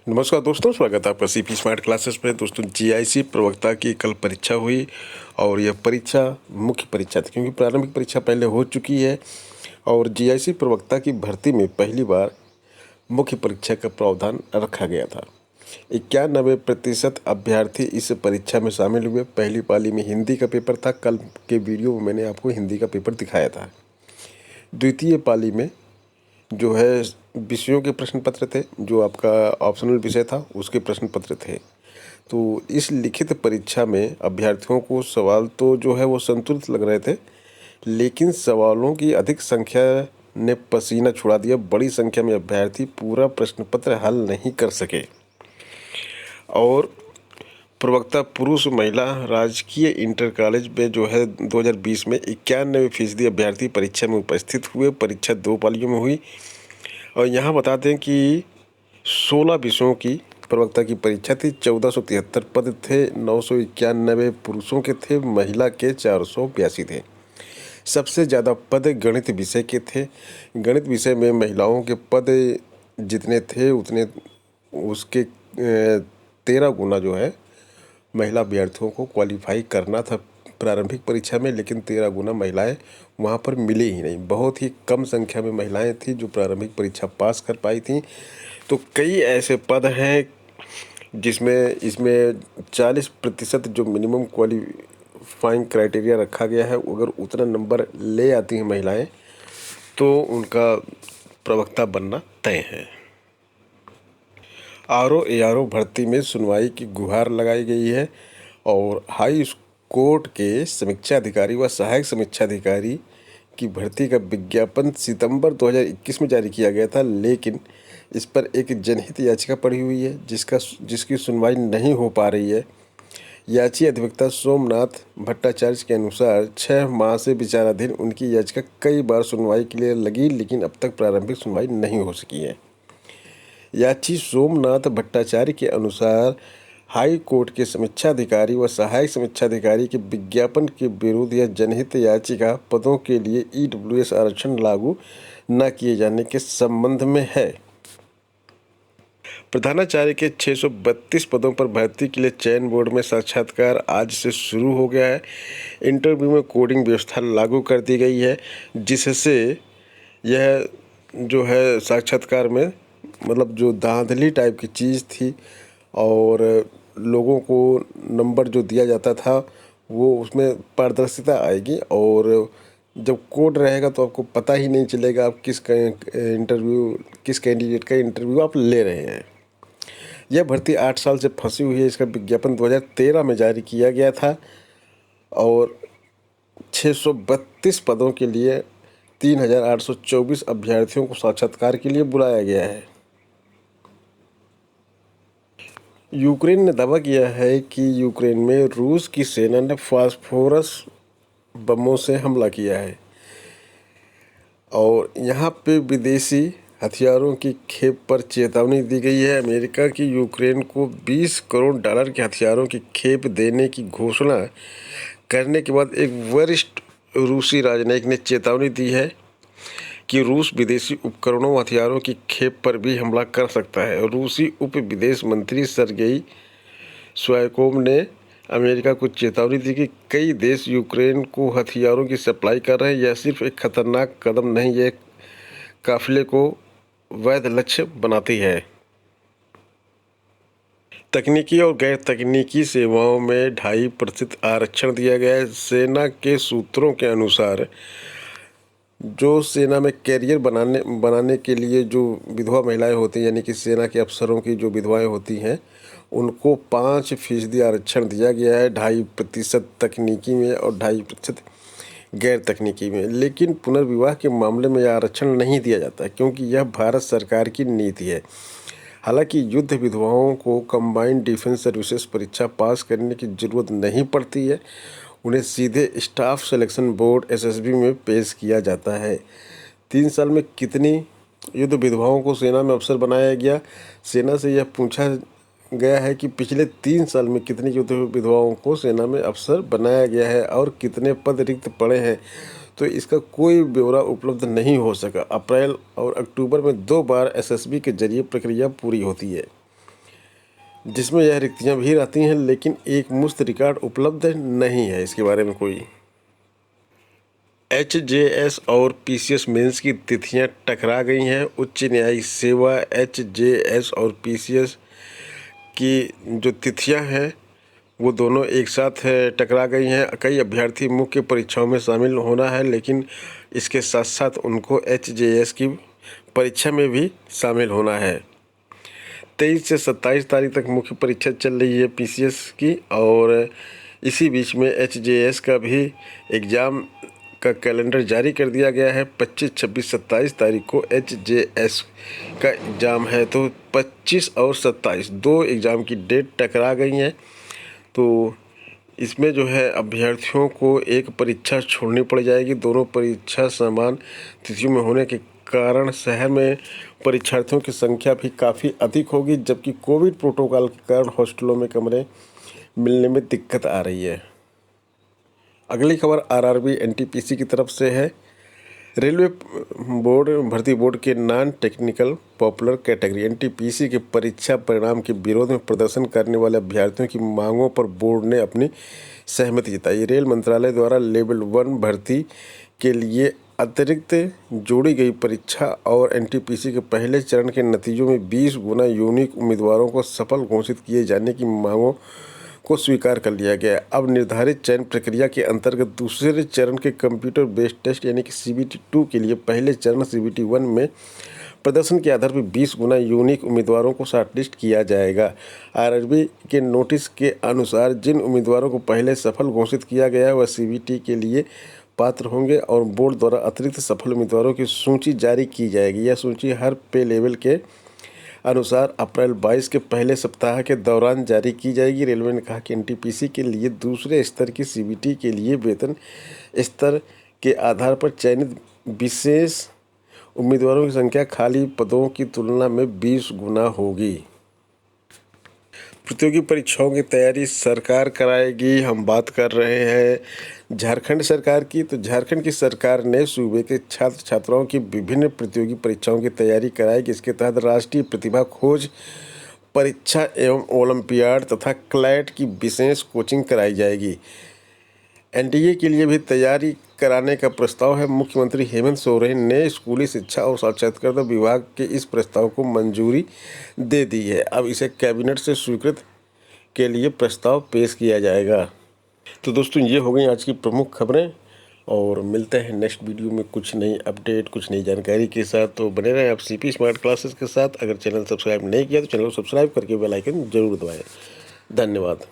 नमस्कार दोस्तों, स्वागत है आपका सीपी स्मार्ट क्लासेस में। दोस्तों, जीआईसी प्रवक्ता की कल परीक्षा हुई और यह परीक्षा मुख्य परीक्षा थी, क्योंकि प्रारंभिक परीक्षा पहले हो चुकी है। और जीआईसी प्रवक्ता की भर्ती में पहली बार मुख्य परीक्षा का प्रावधान रखा गया था। 91% अभ्यर्थी इस परीक्षा में शामिल हुए। पहली पाली में हिंदी का पेपर था। कल के वीडियो में मैंने आपको हिंदी का पेपर दिखाया था। द्वितीय पाली में जो है विषयों के प्रश्न पत्र थे, जो आपका ऑप्शनल विषय था उसके प्रश्न पत्र थे। तो इस लिखित परीक्षा में अभ्यर्थियों को सवाल तो जो है वो संतुलित लग रहे थे, लेकिन सवालों की अधिक संख्या ने पसीना छुड़ा दिया। बड़ी संख्या में अभ्यर्थी पूरा प्रश्न पत्र हल नहीं कर सके और प्रवक्ता पुरुष महिला राजकीय इंटर कॉलेज में जो है 2020 में 91% अभ्यर्थी परीक्षा में उपस्थित हुए। परीक्षा 2 पालियों में हुई और यहाँ बता दें कि 16 विषयों की प्रवक्ता की परीक्षा थी। 1473 पद थे। 991 पुरुषों के थे, महिला के 482 थे। सबसे ज़्यादा पद गणित विषय के थे। गणित विषय में महिलाओं के पद जितने थे उतने उसके 13 गुना जो है महिला अभ्यर्थियों को क्वालिफाई करना था प्रारंभिक परीक्षा में, लेकिन 13 गुना महिलाएं वहां पर मिली ही नहीं। बहुत ही कम संख्या में महिलाएं थी जो प्रारंभिक परीक्षा पास कर पाई थी। तो कई ऐसे पद हैं जिसमें इसमें 40% जो मिनिमम क्वालिफाइंग क्राइटेरिया रखा गया है, अगर उतना नंबर ले आती हैं महिलाएं तो उनका प्रवक्ता बनना तय है। आरओ एआरओ भर्ती में सुनवाई की गुहार लगाई गई है और हाई कोर्ट के समीक्षा अधिकारी व सहायक समीक्षा अधिकारी की भर्ती का विज्ञापन सितंबर 2021 में जारी किया गया था, लेकिन इस पर एक जनहित याचिका पड़ी हुई है जिसकी सुनवाई नहीं हो पा रही है। याची अधिवक्ता सोमनाथ भट्टाचार्य के अनुसार 6 माह से विचाराधीन उनकी याचिका कई बार सुनवाई के लिए लगी, लेकिन अब तक प्रारंभिक सुनवाई नहीं हो सकी है। याची सोमनाथ भट्टाचार्य के अनुसार हाई कोर्ट के समीक्षा अधिकारी व सहायक समीक्षा अधिकारी के विज्ञापन के विरुद्ध यह जनहित याचिका पदों के लिए ईडब्ल्यूएस आरक्षण लागू न किए जाने के संबंध में है। प्रधानाचार्य के 632 पदों पर भर्ती के लिए चयन बोर्ड में साक्षात्कार आज से शुरू हो गया है। इंटरव्यू में कोडिंग व्यवस्था लागू कर दी गई है, जिससे यह जो है साक्षात्कार में मतलब जो धांधली टाइप की चीज़ थी और लोगों को नंबर जो दिया जाता था वो उसमें पारदर्शिता आएगी और जब कोड रहेगा तो आपको पता ही नहीं चलेगा आप किस कैंडिडेट का इंटरव्यू आप ले रहे हैं। यह भर्ती 8 साल से फंसी हुई है। इसका विज्ञापन 2013 में जारी किया गया था और 632 पदों के लिए 3824 अभ्यर्थियों को साक्षात्कार के लिए बुलाया गया है। यूक्रेन ने दावा किया है कि यूक्रेन में रूस की सेना ने फास्फोरस बमों से हमला किया है और यहाँ पे विदेशी हथियारों की खेप पर चेतावनी दी गई है। अमेरिका की यूक्रेन को $20 करोड़ के हथियारों की खेप देने की घोषणा करने के बाद एक वरिष्ठ रूसी राजनयिक ने चेतावनी दी है कि रूस विदेशी उपकरणों व हथियारों की खेप पर भी हमला कर सकता है। रूसी उप विदेश मंत्री सर्गेई शोइगु ने अमेरिका को चेतावनी दी कि कई देश यूक्रेन को हथियारों की सप्लाई कर रहे हैं। यह सिर्फ एक खतरनाक कदम नहीं, यह काफिले को वैध लक्ष्य बनाती है। तकनीकी और गैर तकनीकी सेवाओं में 2.5% आरक्षण दिया गया है। सेना के सूत्रों के अनुसार जो सेना में कैरियर बनाने के लिए जो विधवा महिलाएं होती हैं, यानी कि सेना के अफसरों की जो विधवाएं होती हैं, उनको 5% आरक्षण दिया गया है। 2.5% तकनीकी में और 2.5% गैर तकनीकी में। लेकिन पुनर्विवाह के मामले में यह आरक्षण नहीं दिया जाता क्योंकि यह भारत सरकार की नीति है। हालांकि युद्ध विधवाओं को कंबाइंड डिफेंस सर्विसेज परीक्षा पास करने की ज़रूरत नहीं पड़ती है, उन्हें सीधे स्टाफ सिलेक्शन बोर्ड एसएसबी में पेश किया जाता है। 3 साल में कितनी युद्ध विधवाओं को सेना में अफसर बनाया गया? सेना से यह पूछा गया है कि पिछले 3 साल में कितनी युद्ध विधवाओं को सेना में अफसर बनाया गया है और कितने पद रिक्त पड़े हैं। तो इसका कोई ब्यौरा उपलब्ध नहीं हो सका। अप्रैल और अक्टूबर में 2 बार एसएसबी के जरिए प्रक्रिया पूरी होती है। जिसमें यह रिक्तियां भी रहती हैं, लेकिन एक मुश्त रिकॉर्ड उपलब्ध नहीं है इसके बारे में कोई। HJS और PCS मेंस की तिथियां टकरा गई हैं। उच्च न्यायिक सेवा HJS और PCS की जो तिथियां हैं वो दोनों एक साथ टकरा गई हैं। कई अभ्यर्थी मुख्य परीक्षाओं में शामिल होना है, लेकिन इसके साथ साथ उनको HJS की परीक्षा में भी शामिल होना है। 23 से 27 तारीख तक मुख्य परीक्षा चल रही है PCS की, और इसी बीच में HJS का भी एग्ज़ाम का कैलेंडर जारी कर दिया गया है। 25, 26, 27 तारीख को HJS का एग्ज़ाम है, तो 25 और 27 दो एग्ज़ाम की डेट टकरा गई हैं। तो इसमें जो है अभ्यर्थियों को एक परीक्षा छोड़नी पड़ जाएगी। दोनों परीक्षा समान तिथियों में होने के कारण शहर में परीक्षार्थियों की संख्या भी काफ़ी अधिक होगी, जबकि कोविड प्रोटोकॉल के कारण हॉस्टलों में कमरे मिलने में दिक्कत आ रही है। अगली खबर RRB NTPC की तरफ से है। रेलवे बोर्ड भर्ती बोर्ड के non technical popular category NTPC के परीक्षा परिणाम के विरोध में प्रदर्शन करने वाले अभ्यर्थियों की मांगों पर बोर्ड ने अपनी सहमति जताई। रेल मंत्रालय द्वारा लेवल 1 भर्ती के लिए अतिरिक्त जोड़ी गई परीक्षा और NTPC के पहले चरण के नतीजों में 20 गुना यूनिक उम्मीदवारों को सफल घोषित किए जाने की मांगों को स्वीकार कर लिया गया। अब निर्धारित चयन प्रक्रिया के अंतर्गत दूसरे चरण के कंप्यूटर बेस्ड टेस्ट यानी कि CBT 2 के लिए पहले चरण CBT 1 में प्रदर्शन के आधार पर 20 गुना यूनिक उम्मीदवारों को शॉर्टलिस्ट किया जाएगा। RRB के नोटिस के अनुसार जिन उम्मीदवारों को पहले सफल घोषित किया गया वह CBT के लिए पात्र होंगे और बोर्ड द्वारा अतिरिक्त सफल उम्मीदवारों की सूची जारी की जाएगी। यह सूची हर पे लेवल के अनुसार अप्रैल 22 के पहले सप्ताह के दौरान जारी की जाएगी। रेलवे ने कहा कि NTPC के लिए दूसरे स्तर की CBT के लिए वेतन स्तर के आधार पर चयनित विशेष उम्मीदवारों की संख्या खाली पदों की तुलना में 20 गुना होगी। प्रतियोगी परीक्षाओं की तैयारी सरकार कराएगी। हम बात कर रहे हैं झारखंड सरकार की। तो झारखंड की सरकार ने सूबे के छात्र छात्राओं की विभिन्न प्रतियोगी परीक्षाओं की तैयारी कराएगी। इसके तहत राष्ट्रीय प्रतिभा खोज परीक्षा एवं ओलंपियाड तथा क्लैट की विशेष कोचिंग कराई जाएगी। NDA के लिए भी तैयारी कराने का प्रस्ताव है। मुख्यमंत्री हेमंत सोरेन ने स्कूली शिक्षा और साक्षरता विभाग के इस प्रस्ताव को मंजूरी दे दी है। अब इसे कैबिनेट से स्वीकृत के लिए प्रस्ताव पेश किया जाएगा। तो दोस्तों, ये हो गई आज की प्रमुख खबरें, और मिलते हैं नेक्स्ट वीडियो में कुछ नई अपडेट, कुछ नई जानकारी के साथ। तो बने रहें आप CP स्मार्ट क्लासेस के साथ। अगर चैनल सब्सक्राइब नहीं किया तो चैनल को सब्सक्राइब करके बेल आइकन जरूर दबाएं। धन्यवाद।